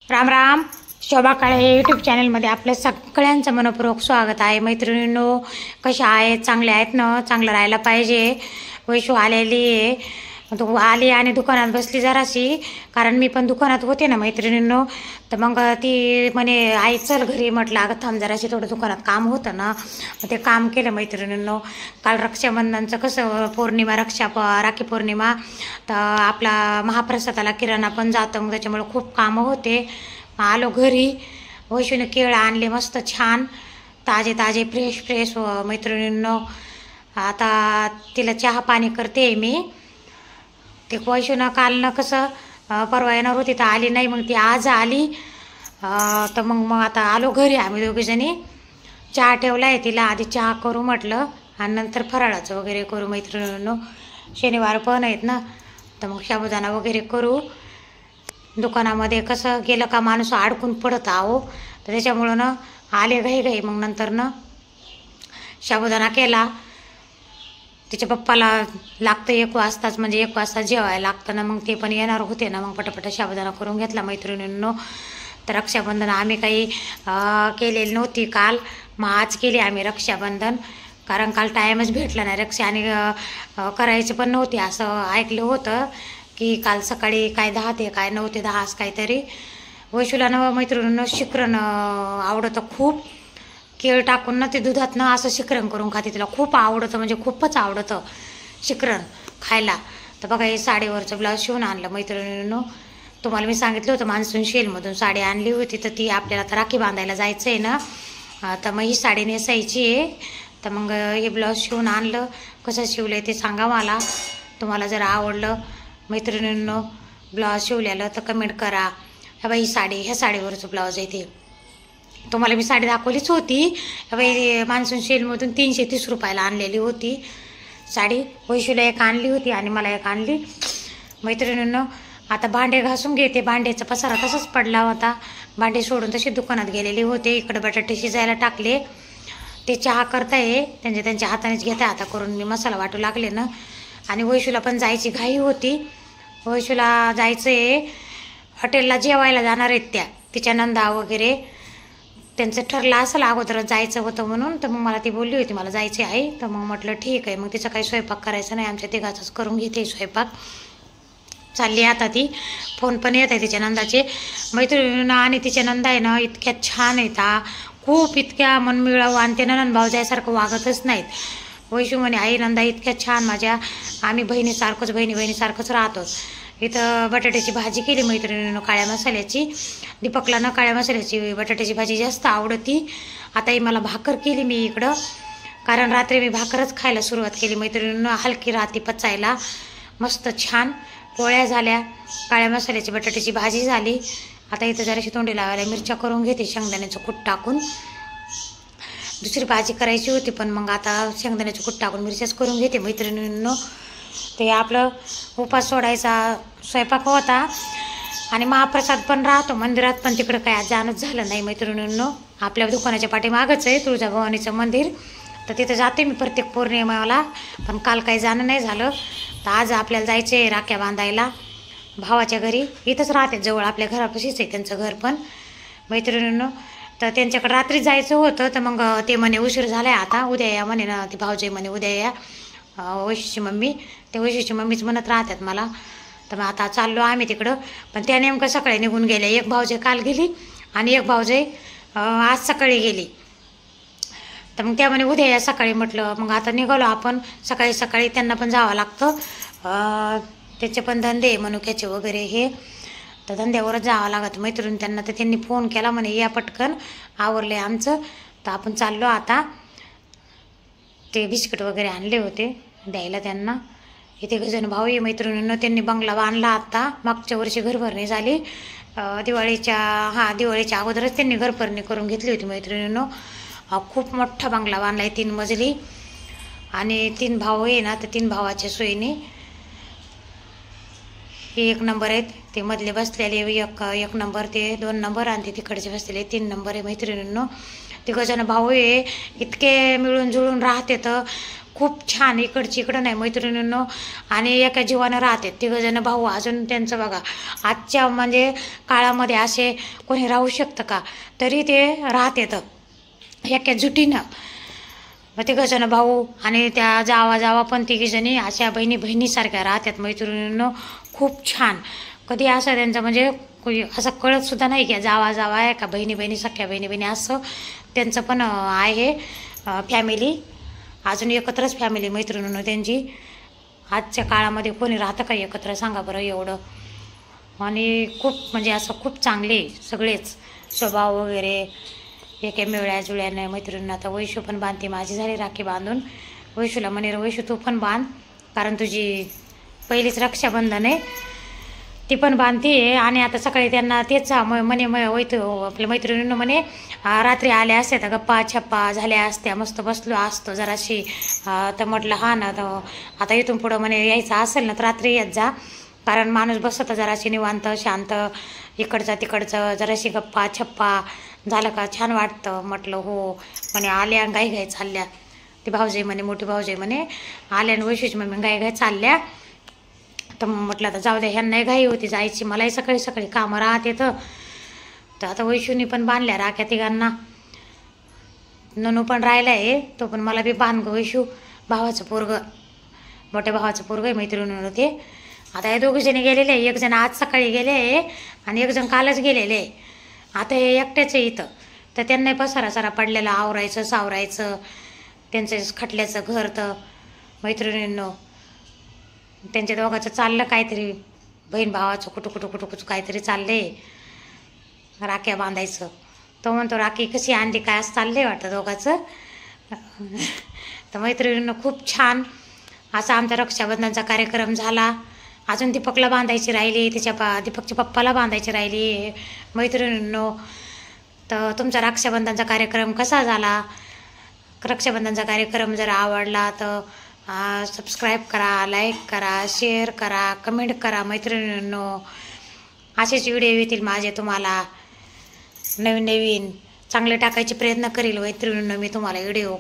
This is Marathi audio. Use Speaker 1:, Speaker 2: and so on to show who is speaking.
Speaker 1: राम राम. शोभा काळे यूट्यूब चॅनलमध्ये आपल्या सगळ्यांचं मनपूर्वक स्वागत आहे. मैत्रिणींनो, कशा आहेत? चांगले आहेत ना? चांगलं राहायला पाहिजे. वैशू आलेली आहे. तू आली आणि दुकानात बसली जराशी, कारण मी पण दुकानात होते ना मैत्रिणींनो. तर मग ती म्हणे आई चल घरी. म्हटलं अगं थांब जराशी, थोडं दुकानात काम होतं ना. ते काम केलं मैत्रिणींनो. काल रक्षाबंधनचं कसं पौर्णिमा, राखी पौर्णिमा, तर आपला महाप्रसादाला किराणा पण जातं, मग त्याच्यामुळे खूप कामं होते. आलो घरी. वैशूने केळं आणले मस्त छान ताजे ताजे फ्रेश फ्रेश मैत्रिणींनो. आता तिला चहा पाणी करते मी. ते वैशूनं काल ना कसं परवा येणार होती तर आली नाही, मग ती आज आली. तर मग आता आलो घरी आम्ही दोघीजणी. चहा ठेवला आहे तिला, आधी चहा करू म्हटलं आणि नंतर फराळाचं वगैरे करू मैत्रिणींनो. शनिवार पण आहेत ना, तर मग साबुदाणा वगैरे करू. दुकानामध्ये कसं गेलं का माणूस अडकून पडत आहो, तर त्याच्यामुळं ना आले घाई मग नंतर ना साबुदाणा केला. तिच्या पप्पाला लागतं 1 वाजताच, म्हणजे 1 वाजता जेवायला लागतं ना, मग ते पण येणार होते ना, मग पटापट साबुदाणा करून घेतला मैत्रिणींनो. तर रक्षाबंधन आम्ही काही केलेली नव्हती काल, मग आज केली आम्ही रक्षाबंधन, कारण काल टाईमच भेटला नाही रक्षा, आणि करायचं पण नव्हती असं ऐकलं होतं की काल सकाळी काय 10 ते काय 9 ते 10 असं काहीतरी. वैशूला ना मैत्रिणींनो शिकरण आवडतं खूप. केळ टाकून ना ते दुधात ना असं शिकरण करून खाते, तिला खूप आवडतं, म्हणजे खूपच आवडतं शिकरण खायला. तर बघा हे साडीवरचं ब्लाऊज शिवून आणलं मैत्रिणींनो. तुम्हाला मी सांगितलं होतं मान्सून शेलमधून साडी आणली होती, तर ती आपल्याला आता राखी बांधायला जायचं आहे ना, तर मग ही साडी नेसायची आहे. तर मग हे ब्लाऊज शिवून आणलं. कसं शिवलं आहे ते सांगा मला. तुम्हाला जर आवडलं मैत्रिणींनो ब्लाऊज शिवलेलं तर कमेंट करा. ही साडी, ह्या साडीवरचं ब्लाऊज आहे ते. तुम्हाला मी साडी दाखवलीच होती. बाई मान्सून शेलमधून 330 रुपयाला आणलेली होती साडी. वैशूला एक आणली होती आणि मला एक आणली मैत्रिणींनो. आता भांडे घासून घेते. भांड्याचा पसारा तसाच पडला होता, भांडे सोडून तशी दुकानात गेलेली होते. इकडे बटाटे शिजायला टाकले, ते चहा करताय त्यांच्या हातानेच घेता आता करून. मी मसाला वाटू लागले ना, आणि वैशूला पण जायची घाई होती. वैशूला जायचं आहे हॉटेलला, जेवायला जाणार आहेत त्या तिच्या नंदा वगैरे. त्यांचं ठरलं असेल अगोदरच जायचं होतं म्हणून, तर मग मला ती बोलली होती मला जायचे आहे. तर मग म्हटलं ठीक आहे, मग तिचा काही स्वयंपाक करायचा नाही, आमच्या तिघाचाच करून घेते स्वयंपाक. चालली आता ती. फोन पण येत आहे तिच्या नंदाचे मैत्रिणींना, आणि तिच्या नंदा आहे ना इतक्या छान आहेत खूप, इतक्या मनमिळावू, आणि ते ननंद भाऊजाईसारखं वागतच नाहीत. वैशू म्हणे आई नंदा इतक्या छान माझ्या, आम्ही बहिणीसारखंच राहतो. इथं बटाट्याची भाजी केली मैत्रिणीनं काळ्या मसाल्याची. दीपकला ना काळ्या मसाल्याची बटाट्याची भाजी जास्त आवडती. आता ही मला भाकर केली मी इकडं, कारण रात्री मी भाकरच खायला सुरुवात केली मैत्रिणीनं. हलकी राहती पचायला, मस्त छान. पोळ्या झाल्या, काळ्या मसाल्याची बटाट्याची भाजी झाली. आता इथं जराशी तोंडी लावायला मिरच्या करून घेते शेंगदाण्याचं कूट टाकून. दुसरी भाजी करायची होती, पण मग आता शेंगदाण्याचं कूट टाकून मिरच्याच करून घेते मैत्रिणींनो. ते आपलं उपास सोडायचा स्वयंपाक होता, आणि महाप्रसाद पण राहतो मंदिरात, पण तिकडं काय आज जाणंच झालं नाही मैत्रिणींनो. आपल्या दुकानाच्या पाठीमागच आहे तुळजाभवानीचं मंदिर, तर तिथं जाते मी प्रत्येक पौर्णिमेला, पण काल काही जाणं नाही झालं. तर आज आपल्याला जायचं आहे राख्या बांधायला भावाच्या घरी. इथंच राहते जवळ, आपल्या घरापाशीच आहे त्यांचं घर पण मैत्रिणींनो. तर त्यांच्याकडे रात्री जायचं होतं, तर मग ते म्हणे उशीर झाला आहे आता, उद्या या म्हणे ना. ती भाऊजाई म्हणे उद्या या, वैशूची मम्मी. ते वैशूची मम्मीच म्हणत राहतात मला. तर मग आता चाललो आम्ही तिकडं, पण त्या नेमकं सकाळी निघून गेल्या. एक भाऊजाई काल गेली आणि एक भाऊजाई आज सकाळी गेली. तर मग त्या म्हणे उद्या या सकाळी. म्हटलं मग आता निघालो आपण सकाळी. त्यांना पण जावं लागतं, त्याचे पण धंदे मनुक्याचे वगैरे हे, तर धंद्यावरच जावं लागतं मैत्रीण त्यांना. तर त्यांनी फोन केला म्हणे या पटकन, आवरले आमचं. तर आपण चाललो आता. ते बिस्किट वगैरे आणले होते द्यायला त्यांना. इथे गजन भाऊ आहे मैत्रिणींना, त्यांनी बंगला बांधला आता. मागच्या वर्षी घरभरणी झाली, दिवाळीच्या अगोदरच त्यांनी घरभरणी करून घेतली होती मैत्रिणींनो. खूप मोठा बंगला बांधला आहे 3 मजली, आणि 3 भाऊ आहे ना, तर 3 भावाच्या सोयीने. हे 1 नंबर आहेत, ते मधले बसलेले एक नंबर, ते 2 नंबर, आणि ते तिकडचे बसलेले 3 नंबर आहे मैत्रिणींनो. ते गजन भाऊ आहे, इतके मिळून जुळून राहते, तर खूप छान, इकडची इकडं नाही मैत्रिणींनो. आणि एका जीवानं राहते तिघंजणं भाऊ. अजून त्यांचं बघा, आजच्या म्हणजे काळामध्ये असे कोणी राहू शकतं का, तरी ते राहतात एका जुटीनं. मग तिघंजणं भाऊ आणि त्या जावा पण तिघीजणी अशा बहिणीसारख्या राहतात मैत्रिणींनो. खूप छान. कधी असं त्यांचं म्हणजे असं कळत सुद्धा नाही की जावा आहे का बहिणी सख्या बहिणी असं त्यांचं पण आहे फॅमिली. अजून एकत्रच फॅमिली मैत्रिणींनो त्यांची. आजच्या काळामध्ये कोणी राहतं का एकत्र, सांगा बरं एवढं. आणि खूप म्हणजे असं खूप चांगले सगळेच स्वभाव वगैरे, एके मिळ्या जुळ्याने मैत्रिणींना. आता वैशू पण बांधते, माझी झाली राखी बांधून. वैशूला म्हणे वैशू तू पण बांध, कारण तुझी पहिलीच रक्षाबंधन आहे, ती पण बांधते. आणि आता सकाळी त्यांना तेच म्हणे आपल्या मैत्रिणींना म्हणे रात्री आल्या असत्या तर गप्पा छप्पा झाल्या असत्या, मस्त बसलो असतो जराशी. तर म्हटलं हा ना, तर आता इथून पुढं म्हणे यायचं असेल ना तर रात्री येत जा, कारण माणूस बसतं जराशी निवांत शांत, इकडचं तिकडचं जराशी गप्पा छप्पा झालं का छान वाटतं. म्हटलं हो. म्हणे आल्या घाई चालल्या, ती भाऊजाई म्हणे मोठी भाऊजाई म्हणे आल्या आणि वैशूची मम्मी घाई चालल्या. तर म्हटलं आता जाऊ द्या, ह्यांनाही घाई होती जायची, मलाही सकाळी सकाळी कामं राहते. तर आता वैशूनी पण बांधल्या राख्या तिघांना. ननू पण राहिला आहे, तो पण मला बी बांध गं वैशू. भावाचं पोरगं, मोठ्या भावाचं पोरगं आहे मैत्रिणीवर होते. आता हे दोघी जणी गेलेले आहे, एक जण आज सकाळी गेले आहे आणि एक जण कालच गेलेले आहे. आता हे एकट्याच आहे इथं. तर त्यांनाही पसारा पडलेला आवरायचं सावरायचं, त्यांचं खटल्याचं घर. तर मैत्रिणींनो त्यांच्या दोघांचं चाललं काहीतरी, बहीण भावाचं कुटू काहीतरी चालले, राख्या बांधायचं. तो म्हणतो राखी कशी आणली काय, असं चाललंय वाटतं दोघांचं. तर मैत्रिणींनो खूप छान असा आमचा रक्षाबंधनचा कार्यक्रम झाला. अजून दीपकला बांधायची राहिली, दीपकच्या पप्पाला बांधायची राहिली मैत्रिणींनो. तर तुमचा रक्षाबंधनचा कार्यक्रम कसा झाला? रक्षाबंधनचा कार्यक्रम जर आवडला तर सबस्क्राईब करा, लाईक करा, शेअर करा, कमेंट करा मैत्रिणींनो. असेच व्हिडिओ येतील माझे तुम्हाला नवीन चांगले टाकायचे प्रयत्न करील मैत्रिणींनो मी तुम्हाला व्हिडिओ.